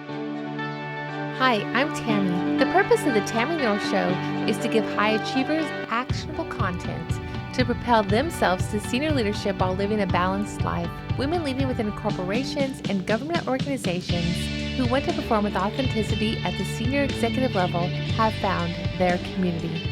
Hi, I'm Tammy. The purpose of the Tammy North Show is to give high achievers actionable content to propel themselves to senior leadership while living a balanced life. Women leading within corporations and government organizations who want to perform with authenticity at the senior executive level have found their community.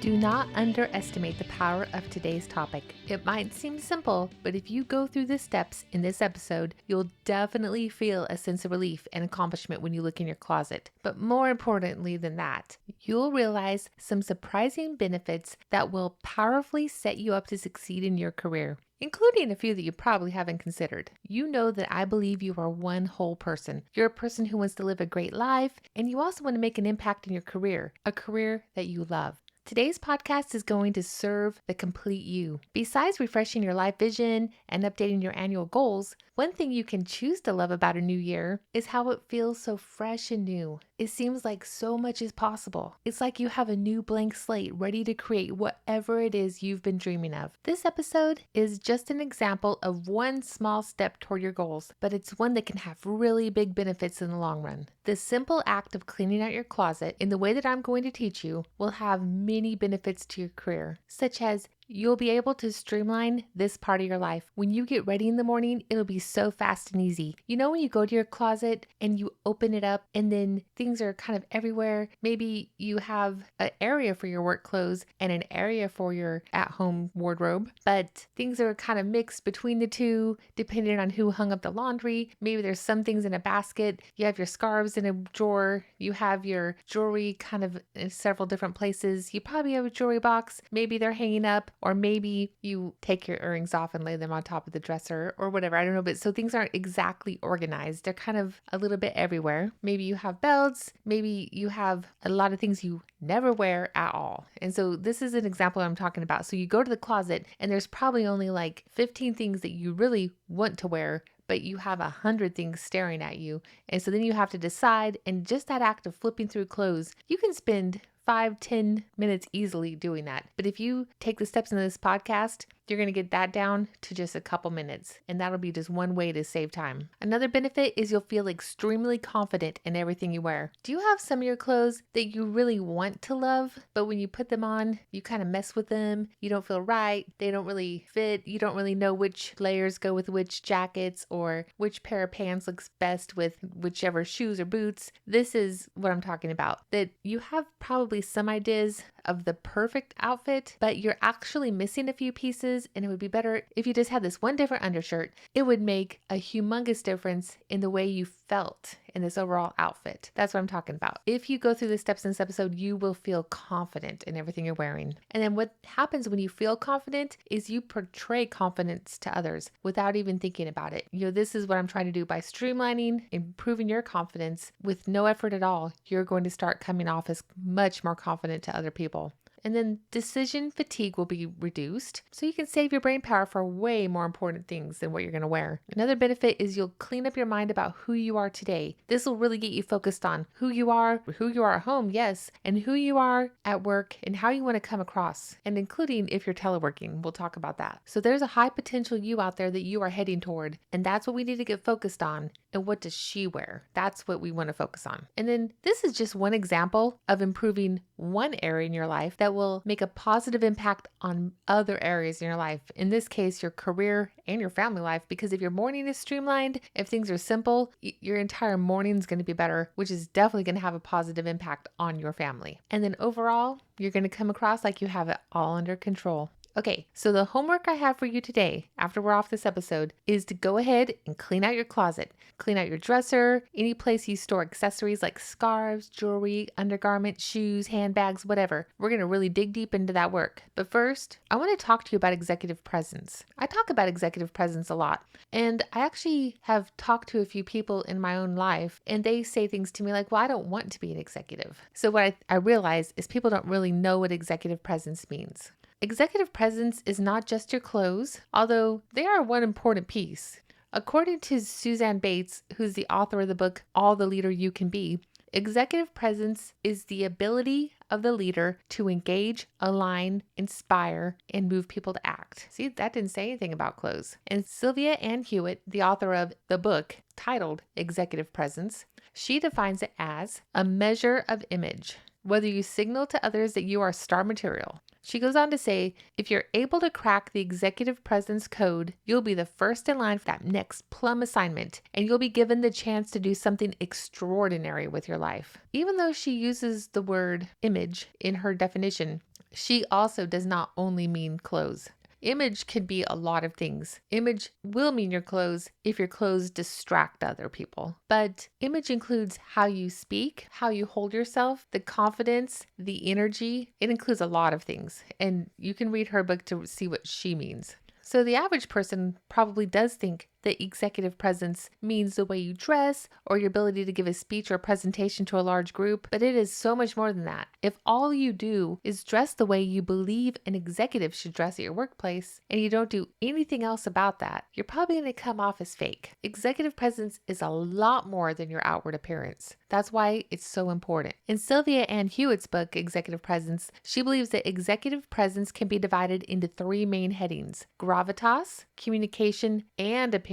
Do not underestimate the power of today's topic. It might seem simple, but if you go through the steps in this episode, you'll definitely feel a sense of relief and accomplishment when you look in your closet. But more importantly than that, you'll realize some surprising benefits that will powerfully set you up to succeed in your career, including a few that you probably haven't considered. You know that I believe you are one whole person. You're a person who wants to live a great life, and you also want to make an impact in your career, a career that you love. Today's podcast is going to serve the complete you. Besides refreshing your life vision and updating your annual goals, one thing you can choose to love about a new year is how it feels so fresh and new. It seems like so much is possible. It's like you have a new blank slate ready to create whatever it is you've been dreaming of. This episode is just an example of one small step toward your goals, but it's one that can have really big benefits in the long run. The simple act of cleaning out your closet in the way that I'm going to teach you will have many benefits to your career, such as you'll be able to streamline this part of your life. When you get ready in the morning, it'll be so fast and easy. You know, when you go to your closet and you open it up and then things are kind of everywhere. Maybe you have an area for your work clothes and an area for your at-home wardrobe, but things are kind of mixed between the two depending on who hung up the laundry. Maybe there's some things in a basket. You have your scarves in a drawer. You have your jewelry kind of in several different places. You probably have a jewelry box. Maybe they're hanging up. Or maybe you take your earrings off and lay them on top of the dresser or whatever. I don't know. But so things aren't exactly organized. They're kind of a little bit everywhere. Maybe you have belts. Maybe you have a lot of things you never wear at all. And so this is an example I'm talking about. So you go to the closet and there's probably only like 15 things that you really want to wear, but you have 100 things staring at you. And so then you have to decide, and just that act of flipping through clothes, you can spend 5-10 minutes easily doing that. But if you take the steps in this podcast, you're going to get that down to just a couple minutes, and that'll be just one way to save time. Another benefit is you'll feel extremely confident in everything you wear. Do you have some of your clothes that you really want to love, but when you put them on, you kind of mess with them, you don't feel right, they don't really fit, you don't really know which layers go with which jackets or which pair of pants looks best with whichever shoes or boots? This is what I'm talking about, that you have probably some ideas of the perfect outfit, but you're actually missing a few pieces, and it would be better if you just had this one different undershirt. It would make a humongous difference in the way you felt in this overall outfit. That's what I'm talking about. If you go through the steps in this episode, you will feel confident in everything you're wearing. And then what happens when you feel confident is you portray confidence to others without even thinking about it. You know, this is what I'm trying to do by streamlining, improving your confidence with no effort at all. You're going to start coming off as much more confident to other people. And then decision fatigue will be reduced, so you can save your brain power for way more important things than what you're going to wear. Another benefit is you'll clean up your mind about who you are today. This will really get you focused on who you are at home, yes, and who you are at work and how you want to come across, and including if you're teleworking. We'll talk about that. So there's a high potential you out there that you are heading toward, and that's what we need to get focused on. And what does she wear? That's what we want to focus on. And then this is just one example of improving one area in your life that will make a positive impact on other areas in your life. In this case, your career and your family life, because if your morning is streamlined, if things are simple, your entire morning is going to be better, which is definitely going to have a positive impact on your family. And then overall, you're going to come across like you have it all under control. Okay, so the homework I have for you today, after we're off this episode, is to go ahead and clean out your closet. Clean out your dresser, any place you store accessories like scarves, jewelry, undergarments, shoes, handbags, whatever. We're going to really dig deep into that work. But first, I want to talk to you about executive presence. I talk about executive presence a lot, and I actually have talked to a few people in my own life, and they say things to me like, well, I don't want to be an executive. So what I realize is people don't really know what executive presence means. Executive presence is not just your clothes, although they are one important piece. According to Suzanne Bates, who's the author of the book, All the Leader You Can Be, executive presence is the ability of the leader to engage, align, inspire, and move people to act. See, that didn't say anything about clothes. And Sylvia Ann Hewitt, the author of the book titled Executive Presence, she defines it as a measure of image, whether you signal to others that you are star material. She goes on to say, if you're able to crack the executive presence code, you'll be the first in line for that next plum assignment, and you'll be given the chance to do something extraordinary with your life. Even though she uses the word image in her definition, she also does not only mean clothes. Image can be a lot of things. Image will mean your clothes if your clothes distract other people. But image includes how you speak, how you hold yourself, the confidence, the energy. It includes a lot of things. And you can read her book to see what she means. So the average person probably does think that executive presence means the way you dress or your ability to give a speech or a presentation to a large group, but it is so much more than that. If all you do is dress the way you believe an executive should dress at your workplace and you don't do anything else about that, you're probably going to come off as fake. Executive presence is a lot more than your outward appearance. That's why it's so important. In Sylvia Ann Hewitt's book, Executive Presence, she believes that executive presence can be divided into 3 main headings: gravitas, communication, and appearance.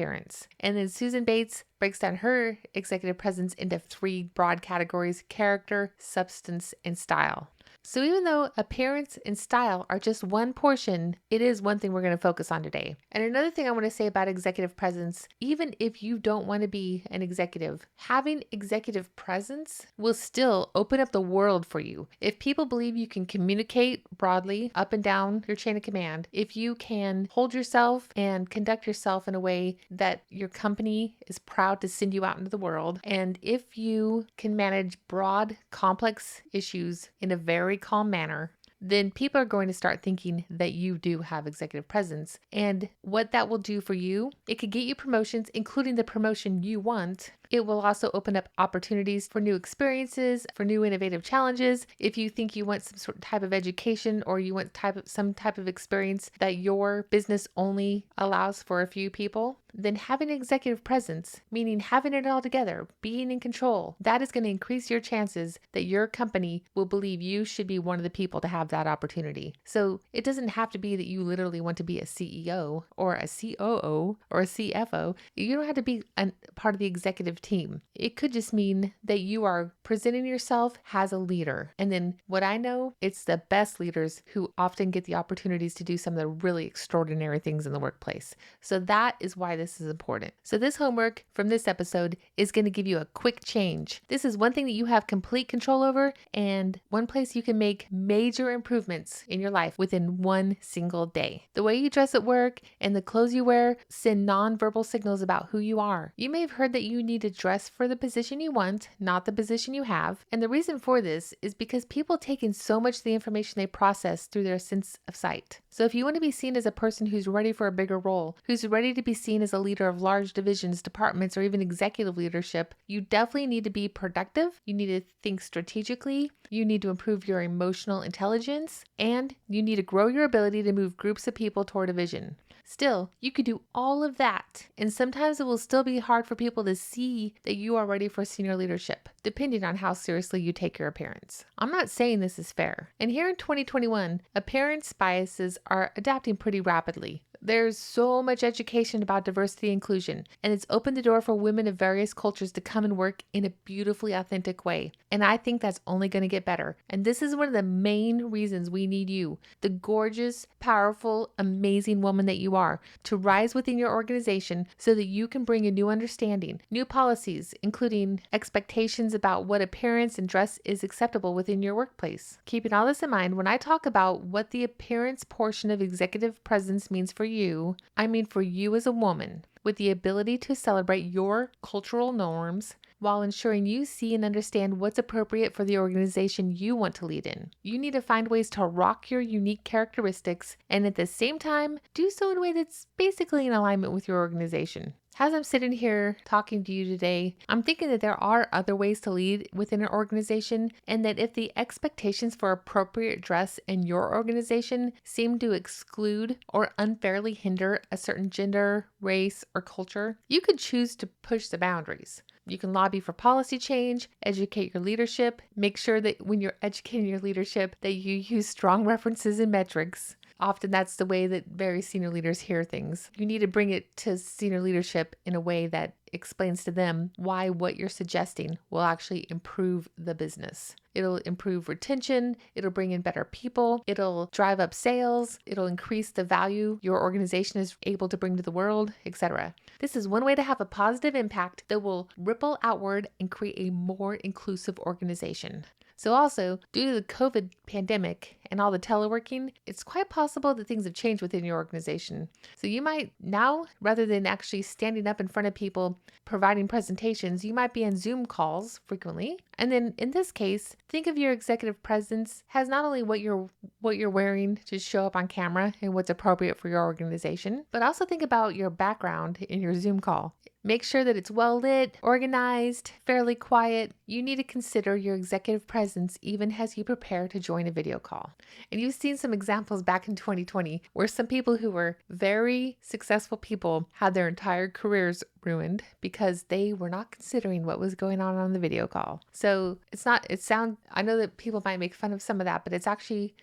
And then Susan Bates breaks down her executive presence into 3 broad categories: character, substance, and style. So even though appearance and style are just one portion, it is one thing we're going to focus on today. And another thing I want to say about executive presence, even if you don't want to be an executive, having executive presence will still open up the world for you. If people believe you can communicate broadly up and down your chain of command, if you can hold yourself and conduct yourself in a way that your company is proud to send you out into the world, and if you can manage broad, complex issues in a very calm manner, then people are going to start thinking that you do have executive presence. And what that will do for you, it could get you promotions, including the promotion you want. It will also open up opportunities for new experiences, for new innovative challenges. If you think you want some sort of type of education or you want some type of experience that your business only allows for a few people, then having executive presence, meaning having it all together, being in control, that is going to increase your chances that your company will believe you should be one of the people to have that opportunity. So it doesn't have to be that you literally want to be a CEO or a COO or a CFO. You don't have to be a part of the executive team. It could just mean that you are presenting yourself as a leader. And then what I know, it's the best leaders who often get the opportunities to do some of the really extraordinary things in the workplace. So that is why this is important. So this homework from this episode is going to give you a quick change. This is one thing that you have complete control over and one place you can make major improvements in your life within one single day. The way you dress at work and the clothes you wear send nonverbal signals about who you are. You may have heard that you need to dress for the position you want, not the position you have. And the reason for this is because people take in so much of the information they process through their sense of sight. So if you want to be seen as a person who's ready for a bigger role, who's ready to be seen as a leader of large divisions, departments, or even executive leadership, you definitely need to be productive. You need to think strategically. You need to improve your emotional intelligence, and you need to grow your ability to move groups of people toward a vision. Still, you could do all of that, and sometimes it will still be hard for people to see that you are ready for senior leadership, depending on how seriously you take your appearance. I'm not saying this is fair. And here in 2021, appearance biases are adapting pretty rapidly. There's so much education about diversity and inclusion, and it's opened the door for women of various cultures to come and work in a beautifully authentic way. And I think that's only going to get better. And this is one of the main reasons we need you, the gorgeous, powerful, amazing woman that you are, to rise within your organization so that you can bring a new understanding, new policies, including expectations about what appearance and dress is acceptable within your workplace. Keeping all this in mind, when I talk about what the appearance portion of executive presence means for you, I mean for you as a woman, with the ability to celebrate your cultural norms while ensuring you see and understand what's appropriate for the organization you want to lead in. You need to find ways to rock your unique characteristics and at the same time, do so in a way that's basically in alignment with your organization. As I'm sitting here talking to you today, I'm thinking that there are other ways to lead within an organization, and that if the expectations for appropriate dress in your organization seem to exclude or unfairly hinder a certain gender, race, or culture, you could choose to push the boundaries. You can lobby for policy change, educate your leadership. Make sure that when you're educating your leadership that you use strong references and metrics. Often that's the way that very senior leaders hear things. You need to bring it to senior leadership in a way that explains to them why what you're suggesting will actually improve the business. It'll improve retention, it'll bring in better people, it'll drive up sales, it'll increase the value your organization is able to bring to the world, etc. This is one way to have a positive impact that will ripple outward and create a more inclusive organization. So also, due to the COVID pandemic and all the teleworking, it's quite possible that things have changed within your organization. So you might now, rather than actually standing up in front of people providing presentations, you might be on Zoom calls frequently. And then in this case, think of your executive presence as not only what you're wearing to show up on camera and what's appropriate for your organization, but also think about your background in your Zoom call. Make sure that it's well lit, organized, fairly quiet. You need to consider your executive presence even as you prepare to join a video call. And you've seen some examples back in 2020 where some people who were very successful people had their entire careers ruined because they were not considering what was going on the video call. So I know that people might make fun of some of that, but it's actually,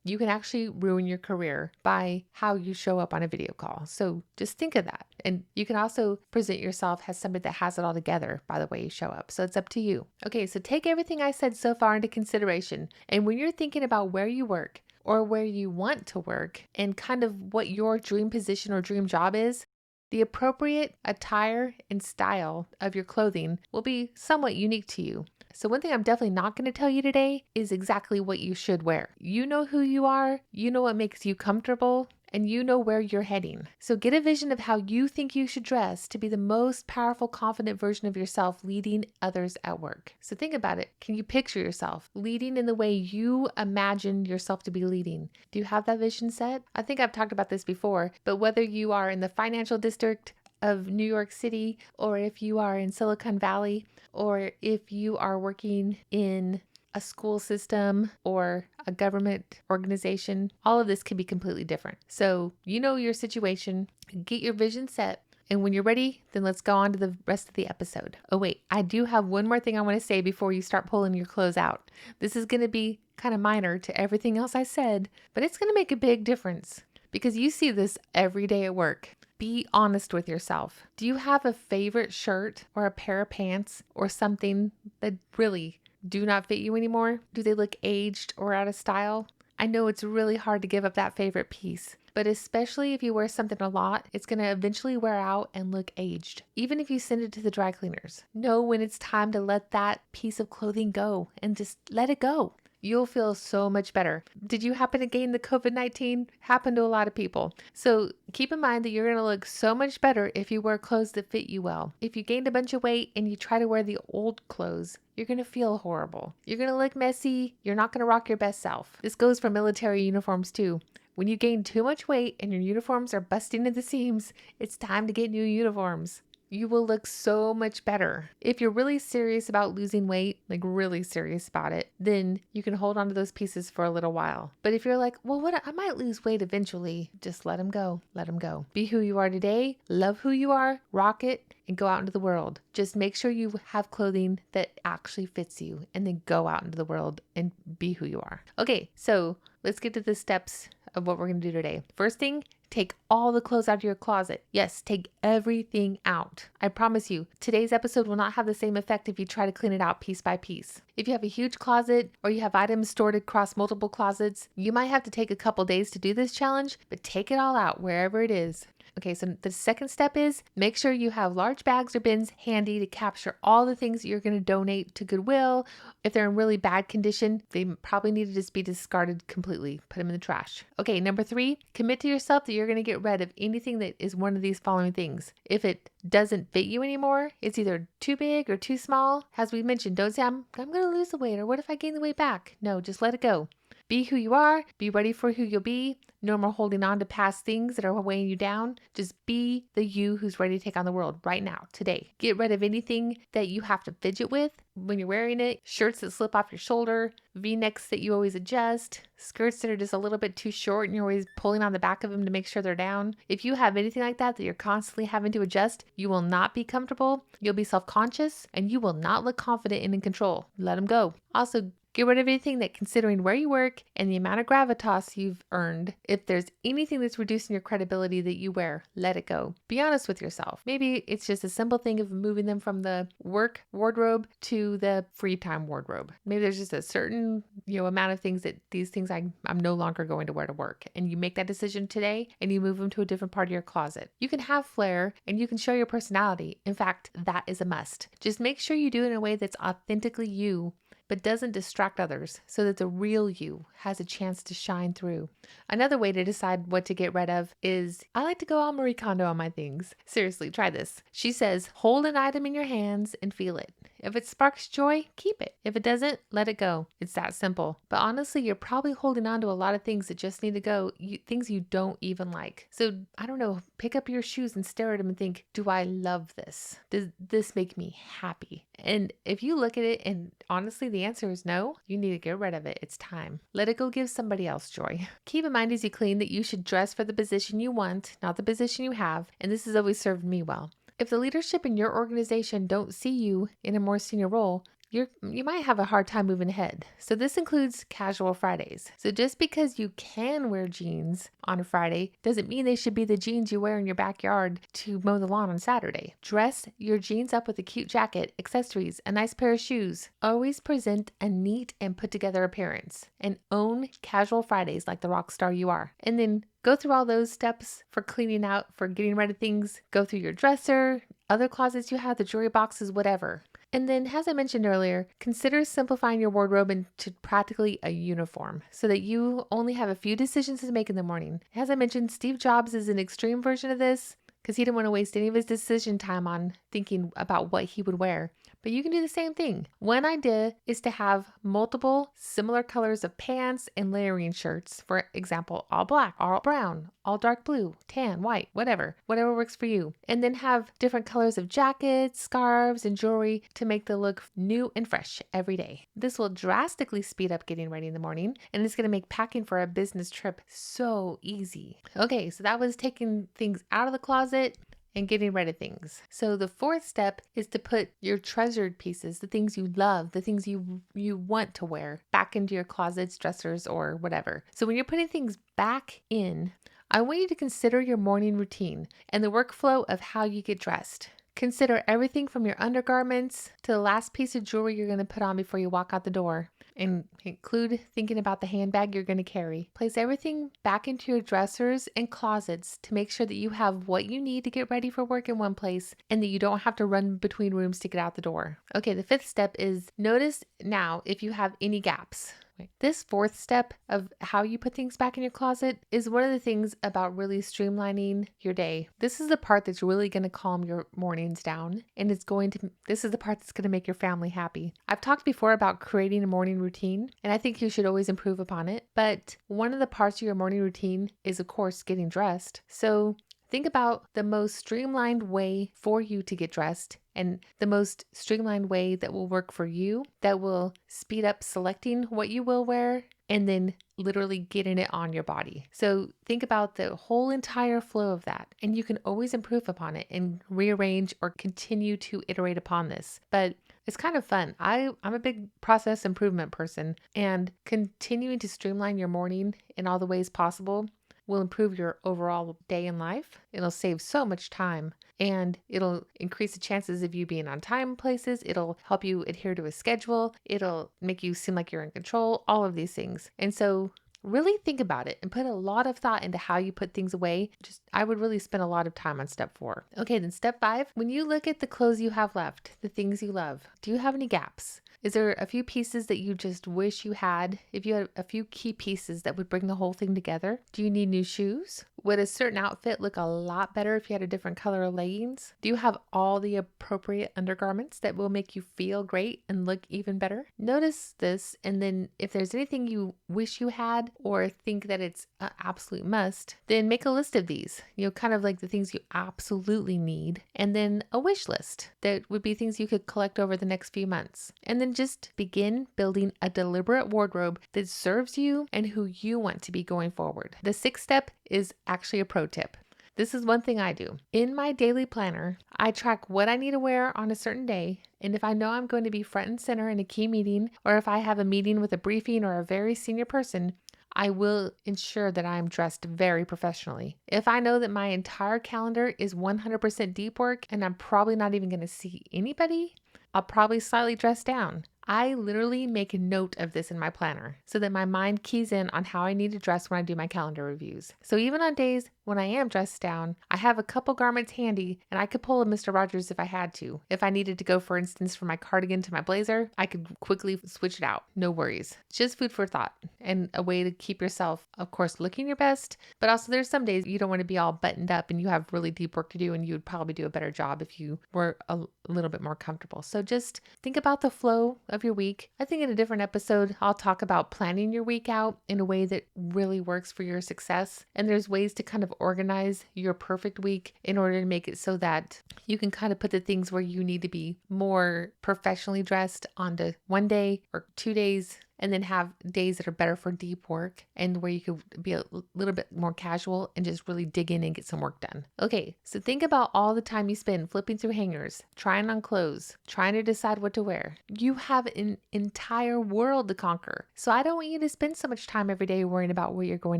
you can actually ruin your career by how you show up on a video call. So just think of that. And you can also present yourself as somebody that has it all together by the way you show up. So it's up to you. Okay, so take everything I said so far into consideration. And when you're thinking about where you work or where you want to work and kind of what your dream position or dream job is, the appropriate attire and style of your clothing will be somewhat unique to you. So one thing I'm definitely not going to tell you today is exactly what you should wear. You know who you are, you know what makes you comfortable, and you know where you're heading. So get a vision of how you think you should dress to be the most powerful, confident version of yourself leading others at work. So think about it. Can you picture yourself leading in the way you imagine yourself to be leading? Do you have that vision set? I think I've talked about this before, but whether you are in the financial district of New York City, or if you are in Silicon Valley, or if you are working in a school system or a government organization, all of this can be completely different. So you know your situation, get your vision set, and when you're ready, then let's go on to the rest of the episode. Oh wait, I do have one more thing I want to say before you start pulling your clothes out. This is going to be kind of minor to everything else I said, but it's going to make a big difference because you see this every day at work. Be honest with yourself. Do you have a favorite shirt or a pair of pants or something that really do not fit you anymore? Do they look aged or out of style? I know it's really hard to give up that favorite piece, but especially if you wear something a lot, it's going to eventually wear out and look aged. Even if you send it to the dry cleaners, know when it's time to let that piece of clothing go and just let it go. You'll feel so much better. Did you happen to gain the COVID-19? Happened to a lot of people. So keep in mind that you're going to look so much better if you wear clothes that fit you well. If you gained a bunch of weight and you try to wear the old clothes, you're going to feel horrible. You're going to look messy. You're not going to rock your best self. This goes for military uniforms too. When you gain too much weight and your uniforms are busting at the seams, it's time to get new uniforms. You will look so much better. If you're really serious about losing weight, like really serious about it, then you can hold on to those pieces for a little while. But if you're like, well, I might lose weight eventually, just let them go. Let them go. Be who you are today. Love who you are. Rock it and go out into the world. Just make sure you have clothing that actually fits you and then go out into the world and be who you are. Okay, so let's get to the steps of what we're going to do today. First thing, take all the clothes out of your closet. Yes, take everything out. I promise you, today's episode will not have the same effect if you try to clean it out piece by piece. If you have a huge closet or you have items stored across multiple closets, you might have to take a couple days to do this challenge, but take it all out wherever it is. Okay, so the second step is make sure you have large bags or bins handy to capture all the things that you're going to donate to Goodwill. If they're in really bad condition, they probably need to just be discarded completely. Put them in the trash. Okay, number 3, commit to yourself that you're going to get rid of anything that is one of these following things. If it doesn't fit you anymore, it's either too big or too small. As we mentioned, don't say, I'm going to lose the weight, or what if I gain the weight back? No, just let it go. Be who you are. Be ready for who you'll be. No more holding on to past things that are weighing you down. Just be the you who's ready to take on the world right now, today. Get rid of anything that you have to fidget with when you're wearing it. Shirts that slip off your shoulder, V-necks that you always adjust, skirts that are just a little bit too short and you're always pulling on the back of them to make sure they're down. If you have anything like that you're constantly having to adjust, you will not be comfortable. You'll be self-conscious and you will not look confident and in control. Let them go. Also, get rid of anything that, considering where you work and the amount of gravitas you've earned, if there's anything that's reducing your credibility that you wear, let it go. Be honest with yourself. Maybe it's just a simple thing of moving them from the work wardrobe to the free time wardrobe. Maybe there's just a certain, amount of things that these things I'm no longer going to wear to work. And you make that decision today and you move them to a different part of your closet. You can have flair and you can show your personality. In fact, that is a must. Just make sure you do it in a way that's authentically you, but doesn't distract others, so that the real you has a chance to shine through. Another way to decide what to get rid of is, I like to go all Marie Kondo on my things. Seriously, try this. She says, hold an item in your hands and feel it. If it sparks joy, keep it. If it doesn't, let it go. It's that simple. But honestly, you're probably holding on to a lot of things that just need to go, things you don't even like. So I don't know, pick up your shoes and stare at them and think, do I love this? Does this make me happy? And if you look at it and honestly, the answer is no, you need to get rid of it. It's time. Let it go give somebody else joy. Keep in mind as you clean that you should dress for the position you want, not the position you have. And this has always served me well. If the leadership in your organization don't see you in a more senior role, you might have a hard time moving ahead. So this includes casual Fridays. So just because you can wear jeans on a Friday doesn't mean they should be the jeans you wear in your backyard to mow the lawn on Saturday. Dress your jeans up with a cute jacket, accessories, a nice pair of shoes. Always present a neat and put together appearance and own casual Fridays like the rock star you are. And then go through all those steps for cleaning out, for getting rid of things. Go through your dresser, other closets you have, the jewelry boxes, whatever. And then, as I mentioned earlier, consider simplifying your wardrobe into practically a uniform so that you only have a few decisions to make in the morning. As I mentioned, Steve Jobs is an extreme version of this because he didn't want to waste any of his decision time on thinking about what he would wear. But you can do the same thing. One idea is to have multiple similar colors of pants and layering shirts. For example, all black, all brown, all dark blue, tan, white, whatever works for you. And then have different colors of jackets, scarves, and jewelry to make the look new and fresh every day. This will drastically speed up getting ready in the morning, and it's going to make packing for a business trip so easy. Okay, so that was taking things out of the closet and getting rid of things. So the fourth step is to put your treasured pieces, the things you love, the things you want to wear, back into your closets, dressers, or whatever. So when you're putting things back in, I want you to consider your morning routine and the workflow of how you get dressed. Consider everything from your undergarments to the last piece of jewelry you're going to put on before you walk out the door. And include thinking about the handbag you're going to carry. Place everything back into your dressers and closets to make sure that you have what you need to get ready for work in one place and that you don't have to run between rooms to get out the door. Okay, the fifth step is notice now if you have any gaps. This fourth step of how you put things back in your closet is one of the things about really streamlining your day. This is the part that's really going to calm your mornings down, and this is the part that's going to make your family happy. I've talked before about creating a morning routine, and I think you should always improve upon it. But one of the parts of your morning routine is, of course, getting dressed. So think about the most streamlined way for you to get dressed and the most streamlined way that will work for you, that will speed up selecting what you will wear and then literally getting it on your body. So think about the whole entire flow of that, and you can always improve upon it and rearrange or continue to iterate upon this. But it's kind of fun. I'm a big process improvement person, and continuing to streamline your morning in all the ways possible will improve your overall day in life. It'll save so much time, and it'll increase the chances of you being on time places. It'll help you adhere to a schedule. It'll make you seem like you're in control, all of these things. And so really think about it and put a lot of thought into how you put things away. I would really spend a lot of time on step 4. Okay, then step 5, when you look at the clothes you have left, the things you love, do you have any gaps? Is there a few pieces that you just wish you had? If you had a few key pieces that would bring the whole thing together? Do you need new shoes? Would a certain outfit look a lot better if you had a different color of leggings? Do you have all the appropriate undergarments that will make you feel great and look even better? Notice this, and then if there's anything you wish you had or think that it's an absolute must, then make a list of these, kind of like the things you absolutely need, and then a wish list that would be things you could collect over the next few months. And then just begin building a deliberate wardrobe that serves you and who you want to be going forward. The 6th step is actually a pro tip. This is one thing I do. In my daily planner, I track what I need to wear on a certain day. And if I know I'm going to be front and center in a key meeting, or if I have a meeting with a briefing or a very senior person, I will ensure that I am dressed very professionally. If I know that my entire calendar is 100% deep work and I'm probably not even going to see anybody, I'll probably slightly dress down. I literally make a note of this in my planner so that my mind keys in on how I need to dress when I do my calendar reviews. So even on days when I am dressed down, I have a couple garments handy and I could pull a Mr. Rogers if I had to. If I needed to go, for instance, from my cardigan to my blazer, I could quickly switch it out. No worries. It's just food for thought and a way to keep yourself, of course, looking your best. But also there's some days you don't want to be all buttoned up and you have really deep work to do, and you would probably do a better job if you were a little bit more comfortable. So just think about the flow of your week. I think in a different episode, I'll talk about planning your week out in a way that really works for your success. And there's ways to kind of organize your perfect week in order to make it so that you can kind of put the things where you need to be more professionally dressed onto one day or 2 days, and then have days that are better for deep work and where you could be a little bit more casual and just really dig in and get some work done. Okay, so think about all the time you spend flipping through hangers, trying on clothes, trying to decide what to wear. You have an entire world to conquer. So I don't want you to spend so much time every day worrying about what you're going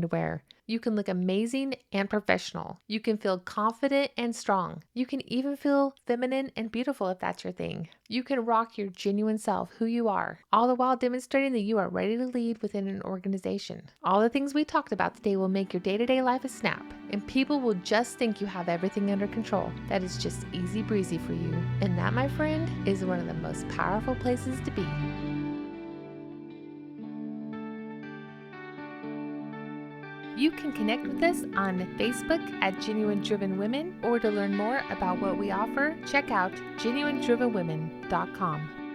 to wear. You can look amazing and professional. You can feel confident and strong. You can even feel feminine and beautiful if that's your thing. You can rock your genuine self, who you are, all the while demonstrating that you are ready to lead within an organization. All the things we talked about today will make your day-to-day life a snap, and people will just think you have everything under control. That is just easy breezy for you. And that, my friend, is one of the most powerful places to be. You can connect with us on Facebook at Genuine Driven Women, or to learn more about what we offer, check out genuinedrivenwomen.com.